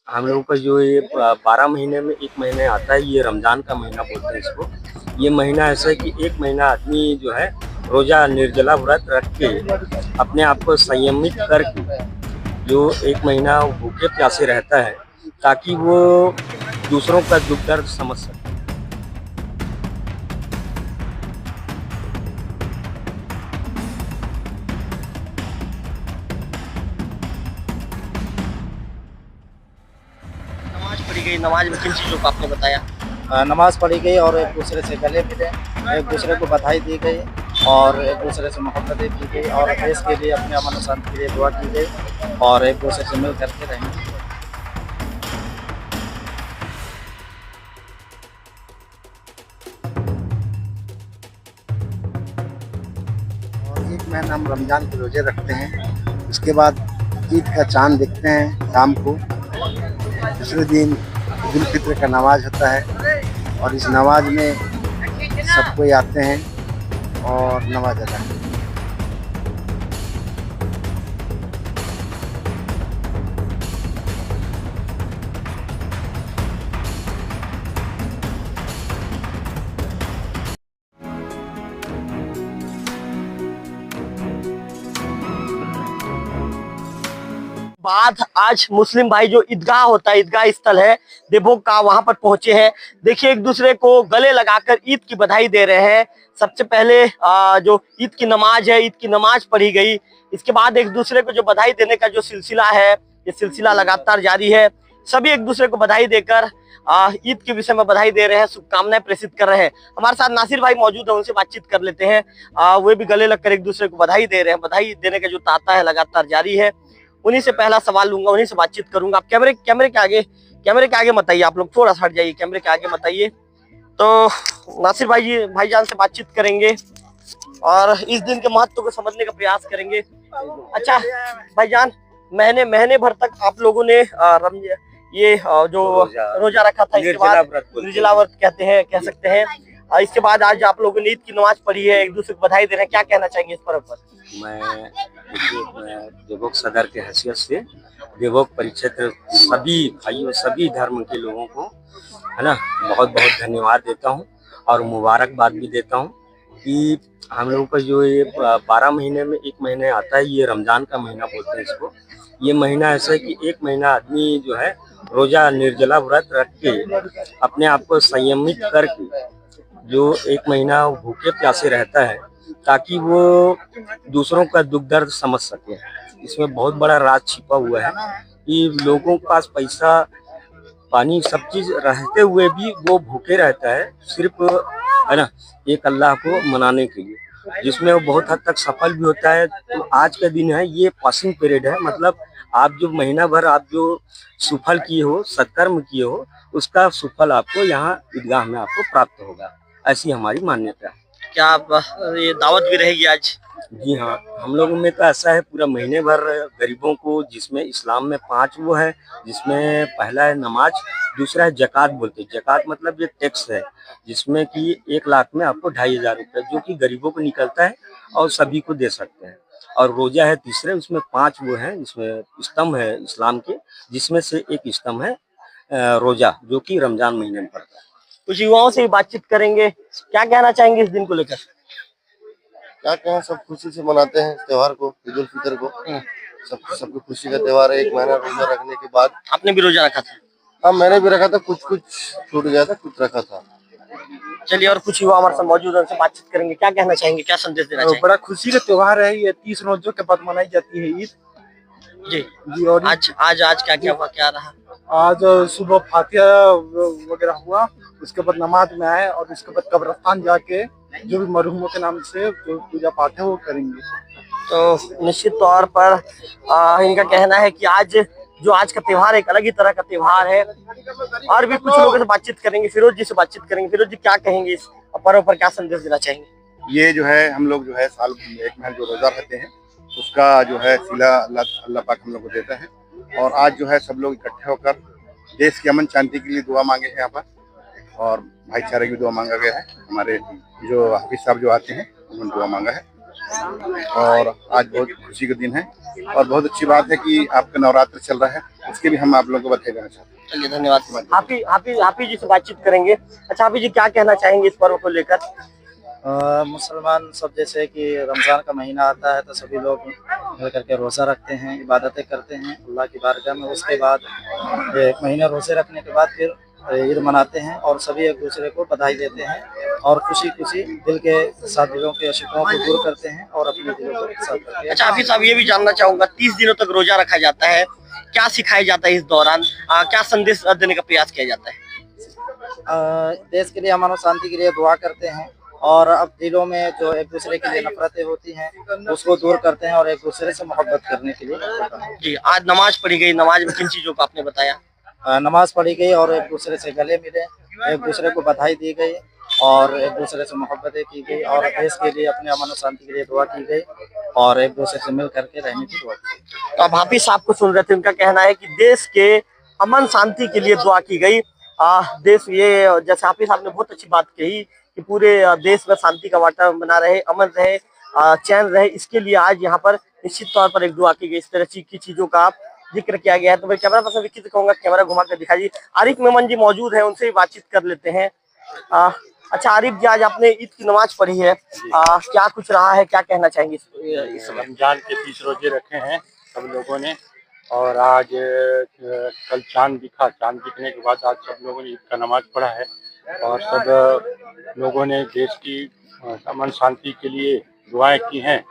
हम लोगों का जो ये 12 महीने में एक महीने आता है, ये रमज़ान का महीना बोलते हैं इसको। ये महीना ऐसा है कि एक महीना आदमी जो है रोज़ा निर्जला व्रत रख के अपने आप को संयमित करके जो एक महीना भूखे प्यासे रहता है, ताकि वो दूसरों का दुख दर्द समझ सके। नमाज पढ़ी गई, नमाज में किन चीज़ों को आपने बताया? नमाज़ पढ़ी गई और एक दूसरे से गले मिले, एक दूसरे को बधाई दी गई और एक दूसरे से मोहब्बतें की गई और देश के लिए, अपने अमन शांति के लिए दुआ की गई और एक दूसरे से मिल करके रहेंगे। और एक महीना हम रमज़ान के रोज़े रखते हैं। उसके बाद ईद का चाँद देखते हैं शाम को। दूसरे दिन ईद उल फित्र का नमाज होता है और इस नमाज में सब कोई आते हैं और नमाज अदा करते हैं। बाद आज मुस्लिम भाई जो ईदगाह होता है, ईदगाह स्थल है देवभोग का, वहां पर पहुंचे हैं। देखिए, एक दूसरे को गले लगाकर ईद की बधाई दे रहे हैं। सबसे पहले जो ईद की नमाज है, ईद की नमाज पढ़ी गई। इसके बाद एक दूसरे को जो बधाई देने का जो सिलसिला है, ये सिलसिला लगातार जारी है। सभी एक दूसरे को बधाई देकर ईद के विषय में बधाई दे रहे हैं, शुभकामनाएं प्रेषित कर रहे हैं। हमारे साथ नासिर भाई मौजूद है, उनसे बातचीत कर लेते हैं। वे भी गले लगकर एक दूसरे को बधाई दे रहे हैं। बधाई देने का जो तांता है लगातार जारी है। उन्हीं से पहला सवाल लूंगा, उन्हीं से बातचीत करूंगा। आप कैमरे के आगे बताइए। आप लोग थोड़ा सा हट जाइए, कैमरे के आगे बताइए। तो नासिर भाईजान से बातचीत करेंगे और इस दिन के महत्व को समझने का प्रयास करेंगे। अच्छा भाईजान, महीने भर तक आप लोगों ने जो रोजा रखा था, इसके बाद निर्जला व्रत कह सकते हैं। इसके बाद आज आप लोगों ने ईद की नमाज पढ़ी है, एक दूसरे को बधाई दे रहे हैं। क्या कहना चाहेंगे इस पर्व पर? मैं देवभोग सदर के हैसियत से देवभोग परिक्षेत्र सभी भाइयों, सभी धर्म के लोगों को है ना बहुत बहुत धन्यवाद देता हूँ और मुबारकबाद भी देता हूँ कि हम लोगों का जो ये 12 महीने में एक महीने आता है, ये रमज़ान का महीना बोलते हैं इसको। ये महीना ऐसा है कि एक महीना आदमी जो है रोज़ा निर्जला व्रत रख के अपने आप को संयमित करके जो एक महीना भूखे प्यासे रहता है, ताकि वो दूसरों का दुख दर्द समझ सके। इसमें बहुत बड़ा राज छिपा हुआ है कि लोगों के पास पैसा पानी सब चीज रहते हुए भी वो भूखे रहता है, सिर्फ है ना एक अल्लाह को मनाने के लिए, जिसमें वो बहुत हद तक सफल भी होता है। तो आज का दिन है, ये पासिंग पीरियड है, मतलब आप जो महीना भर आप जो सुफल किए हो, सत्कर्म किए हो, उसका सुफल आपको यहाँ ईदगाह में आपको प्राप्त होगा। ऐसी हमारी मान्यता है। क्या आप ये दावत भी रहेगी आज? जी हाँ, हम लोगों में तो ऐसा है, पूरा महीने भर गरीबों को, जिसमें इस्लाम में 5 वो है, जिसमें पहला है नमाज, दूसरा है जकात बोलते हैं। जकात मतलब ये टैक्स है, जिसमें कि 1 लाख में आपको 2,500 रुपये जो कि गरीबों को निकलता है और सभी को दे सकते हैं। और रोजा है तीसरे, उसमें 5 वो हैं, जिसमें स्तंभ है इस्लाम के, जिसमें से एक स्तंभ है रोजा, जो कि रमजान महीने में पड़ता है। कुछ युवाओं से भी बातचीत करेंगे। क्या कहना चाहेंगे इस दिन को लेकर? क्या कहें, सब खुशी से मनाते हैं त्योहार को, ईद उल फितर को। सबकी खुशी का त्योहार है। 1 महीना रोजा रखने के बाद। आपने भी रोजा रखा था? हाँ, मैंने भी रखा था, कुछ छूट गया था, कुछ रखा था। चलिए, और कुछ युवा हमारे साथ मौजूद है, उनसे बातचीत करेंगे। क्या कहना चाहेंगे, क्या संदेश देना चाहेंगे? बड़ा खुशी का त्योहार है ये। 30 रोजों के बाद मनाई जाती है ईद जी। और आज क्या हुआ, क्या रहा? आज सुबह फातिहा वगैरह हुआ, उसके बाद नमाज में आए और उसके बाद कब्रिस्तान जाके जो भी मरहूमों के नाम से जो पूजा पाठ है वो करेंगे। तो निश्चित तौर पर इनका कहना है कि आज का त्योहार एक अलग ही तरह का त्योहार है। और भी कुछ लोगों से बातचीत करेंगे, फिरोज जी से बातचीत करेंगे। फिरोज जी, क्या कहेंगे इस पर्व पर, क्या संदेश देना चाहेंगे? ये जो है, हम लोग जो है साल 1 महीना जो रोजा रखते हैं, उसका जो है सिला अल्लाह पाक हम लोग को देता है। और आज जो है सब लोग इकट्ठे होकर देश की अमन शांति के लिए दुआ मांगे हैं यहाँ पर, और भाईचारे की दुआ मांगा गया है। हमारे जो हाफिज साहब जो आते हैं, उन्होंने दुआ मांगा है। और आज बहुत खुशी का दिन है और बहुत अच्छी बात है कि आपका नवरात्र चल रहा है। उसके भी हम आप लोगों को बधाई देना चाहते हैं। चलिए धन्यवाद। हाफी जी से बातचीत करेंगे। अच्छा हाफी जी, क्या कहना चाहेंगे इस पर्व को लेकर? मुसलमान सब जैसे कि रमज़ान का महीना आता है तो सभी लोग मिल करके रोज़ा रखते हैं, इबादतें करते हैं अल्लाह की बारगाह में। उसके बाद 1 महीना रोज़े रखने के बाद फिर ईद मनाते हैं और सभी एक दूसरे को बधाई देते हैं और खुशी खुशी दिल के साथ दिलों के शिकवों को दूर करते हैं और अपने दिलों को साफ करते हैं। अच्छा हाफिज साहब, ये भी जानना चाहूंगा, 30 दिनों तक रोजा रखा जाता है, क्या सिखाया जाता है इस दौरान? क्या संदेश देने का प्रयास किया जाता है? देश के लिए, अमन और शांति के लिए दुआ करते हैं और अब दिलों में जो एक दूसरे के लिए नफरतें होती हैं उसको दूर करते हैं और एक दूसरे से मोहब्बत करने के लिए होता है। जी, आज नमाज पढ़ी गई, नमाज में किन चीजों को आपने बताया? नमाज पढ़ी गई और एक दूसरे से गले मिले, एक दूसरे को बधाई दी गई और एक दूसरे से मोहब्बतें की गई और देश के लिए, अपने अमन और शांति के लिए दुआ की गई और एक दूसरे से मिल करके रहने की दुआ की गई। तो अब हाफिज साहब को सुन रहे थे, उनका कहना है कि देश के अमन शांति के लिए दुआ की गई। देश, ये जैसे हाफिज साहब ने बहुत अच्छी बात कही कि पूरे देश में शांति का वातावरण बना रहे, अमन रहे, चैन रहे, इसके लिए आज यहाँ पर निश्चित तौर पर एक दुआ की गई। इस तरह की चीजों का जिक्र किया गया है। तो मैं कैमरा पर्सन विक्की से कहूंगा कैमरा घुमा कर दिखाइए। आरिफ मेमन जी मौजूद है, उनसे ही बातचीत कर लेते हैं। अच्छा आरिफ जी, आज आपने ईद की नमाज पढ़ी है, क्या कुछ रहा है, क्या कहना चाहेंगे इस समय? रमजान के 30 रोजे रखे हैं सब लोगों ने और आज कल चांद दिखा, चांद दिखने के बाद आज सब लोगों ने ईद का नमाज पढ़ा है और सब लोगों ने देश की अमन शांति के लिए दुआएं की हैं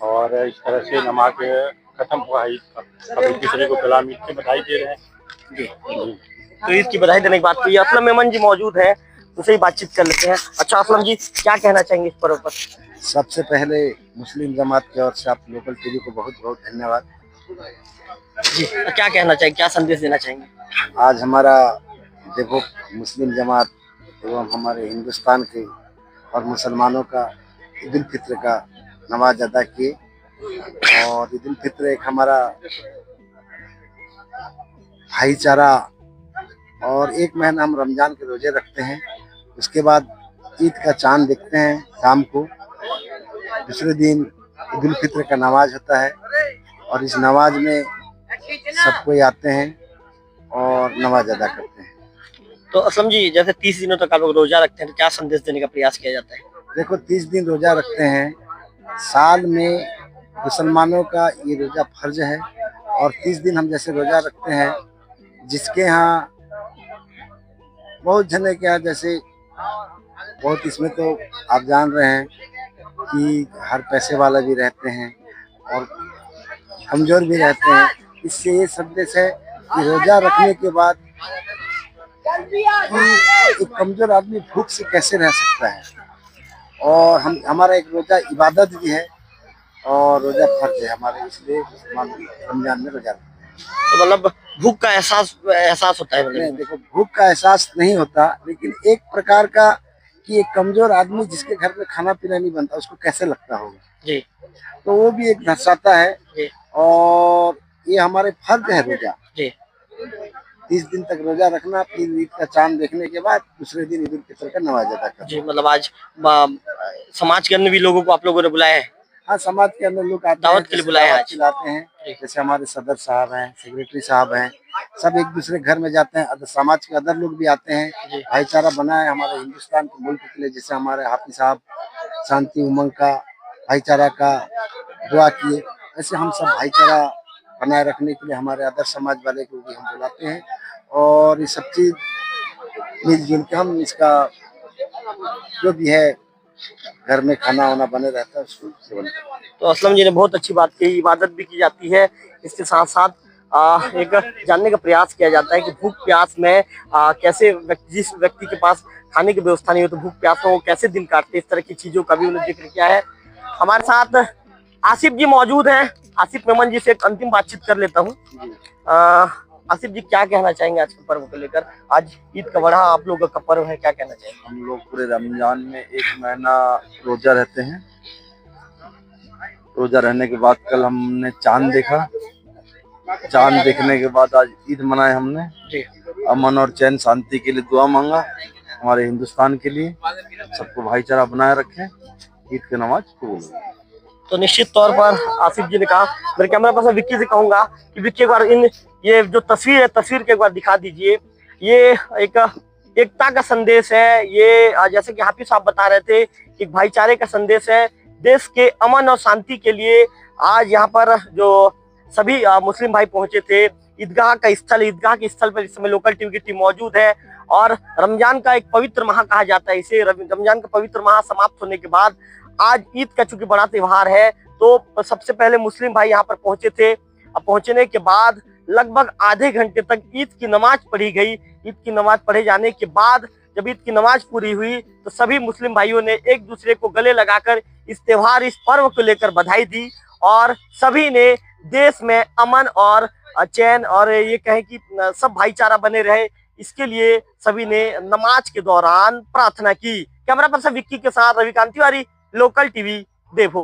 और इस तरह से नमाज खत्म हुआ है ईद का। अब एक दूसरे को गला मिल के बधाई दे रहे हैं। जी। तो ईद की बधाई देने की बात की। असलम मेमन जी मौजूद है, उनसे ही बातचीत कर लेते हैं। अच्छा असलम जी, क्या कहना चाहेंगे इस पर्व पर? सबसे पहले मुस्लिम जमात की ओर से आप लोकल टीवी को बहुत बहुत धन्यवाद। जी, तो क्या कहना चाहेंगे, क्या संदेश देना चाहेंगे? आज हमारा देखो मुस्लिम जमात एवं हमारे हिंदुस्तान के और मुसलमानों का ईद उल फित्र का नमाज अदा किए और ईद उल फित्र एक हमारा भाईचारा और 1 महीना हम रमजान के रोजे रखते हैं। उसके बाद ईद का चांद देखते हैं शाम को, दूसरे दिन ईद उल फित्र का नमाज होता है और इस नमाज में सब कोई आते हैं और नमाज अदा करते हैं। तो असलम जी, जैसे 30 दिनों तक आप लोग रोजा रखते हैं तो क्या संदेश देने का प्रयास किया जाता है? देखो 30 दिन रोजा रखते हैं, साल में मुसलमानों का ये रोजा फर्ज है और 30 दिन हम जैसे रोजा रखते हैं, जिसके यहाँ बहुत जने के यहाँ जैसे बहुत, इसमें तो आप जान रहे हैं कि हर पैसे वाला भी रहते हैं और कमजोर भी रहते हैं। इससे ये संदेश है कि रोजा रखने के बाद कि एक कमजोर आदमी भूख से कैसे रह सकता है और हमारा एक रोजा इबादत भी है और रोजा फर्ज है हमारे, इसलिए रमजान में रोजा रखते हैं। तो मतलब भूख का एहसास होता है? नहीं, देखो भूख का एहसास नहीं होता, लेकिन एक प्रकार का कि एक कमजोर आदमी जिसके घर में खाना पीना नहीं बनता उसको कैसे लगता होगा जी, तो वो भी एक दर्शाता है जी। और ये हमारे फर्ज है रोजा जी। 30 दिन तक रोजा रखना, फिर ईद का चांद देखने के बाद दूसरे दिन ईद उल फित्र का नमाज अदा करना। जी, मतलब आज समाज के अन्य भी लोगों को आप लोगों ने बुलाया है? हाँ, समाज के अंदर लोग आते हैं, दावत के लिए बुलाया आज? खिलाते हैं, जैसे हमारे सदर साहब हैं, सेक्रेटरी साहब हैं, सब एक दूसरे घर में जाते हैं, समाज के अदर लोग भी आते हैं। भाईचारा बना है हमारे हिंदुस्तान के मुल्क के लिए, जैसे हमारे हाफिज साहब शांति उमंग का भाईचारा का दुआ किए, ऐसे हम सब भाईचारा बनाए रखने के लिए हमारे अदर समाज वाले को भी हम बुलाते हैं और ये सब चीज मिलजुल के हम इसका जो भी है घर में खाना वाना बने रहता है उसको सेवन करते हैं। तो असलम जी ने बहुत अच्छी बात कही, इबादत भी की जाती है, इसके साथ साथ एक जानने का प्रयास किया जाता है कि भूख प्यास में कैसे जिस व्यक्ति के पास खाने की व्यवस्था नहीं हो तो भूख प्यास में वो कैसे दिन काटते, इस तरह की चीजों का भी उन्होंने जिक्र किया है। हमारे साथ आसिफ जी मौजूद हैं, आसिफ मेमन जी से एक अंतिम बातचीत कर लेता हूँ। आसिफ जी, क्या कहना चाहेंगे आज के पर्व को लेकर? आज ईद का बड़ा आप लोगों का पर्व है, क्या कहना चाहेंगे? हम लोग पूरे रमजान में 1 महीना रोजा रहते हैं। रोजा रहने के बाद कल हमने चांद देखा, चांद देखने के बाद आज ईद मनाए हमने जी। अमन और चैन शांति के लिए दुआ मांगा, हमारे हिंदुस्तान के लिए सबको भाईचारा बनाए रखें, ईद की नमाज कबूल। तो निश्चित तौर पर आसिफ जी ने कहा, मेरे कैमरा पर्सन विक्की से कहूंगा कि विक्की एक बार इन ये जो तस्वीर है, तस्वीर के एक बार दिखा दीजिए। ये एक एकता का संदेश है। ये जैसे कि हाफिज साहब बता रहे थे कि भाईचारे का संदेश है। देश के अमन और शांति के लिए आज यहाँ पर जो सभी मुस्लिम भाई पहुंचे थे, ईदगाह के स्थल पर इस समय लोकल टीवी की टीम मौजूद है। और रमजान का एक पवित्र माह कहा जाता है इसे। रमजान का पवित्र माह समाप्त होने के बाद आज ईद का चूंकि बड़ा त्योहार है, तो सबसे पहले मुस्लिम भाई यहाँ पर पहुंचे थे। अब पहुंचने के बाद लगभग आधे घंटे तक ईद की नमाज पढ़ी गई। ईद की नमाज पढ़े जाने के बाद जब ईद की नमाज पूरी हुई तो सभी मुस्लिम भाइयों ने एक दूसरे को गले लगाकर इस त्योहार, इस पर्व को लेकर बधाई दी। और सभी ने देश में अमन और चैन और ये कहें कि सब भाईचारा बने रहे, इसके लिए सभी ने नमाज के दौरान प्रार्थना की। कैमरा पर्सन विक्की के साथ रविकांत तिवारी, लोकल टीवी, देवभोग।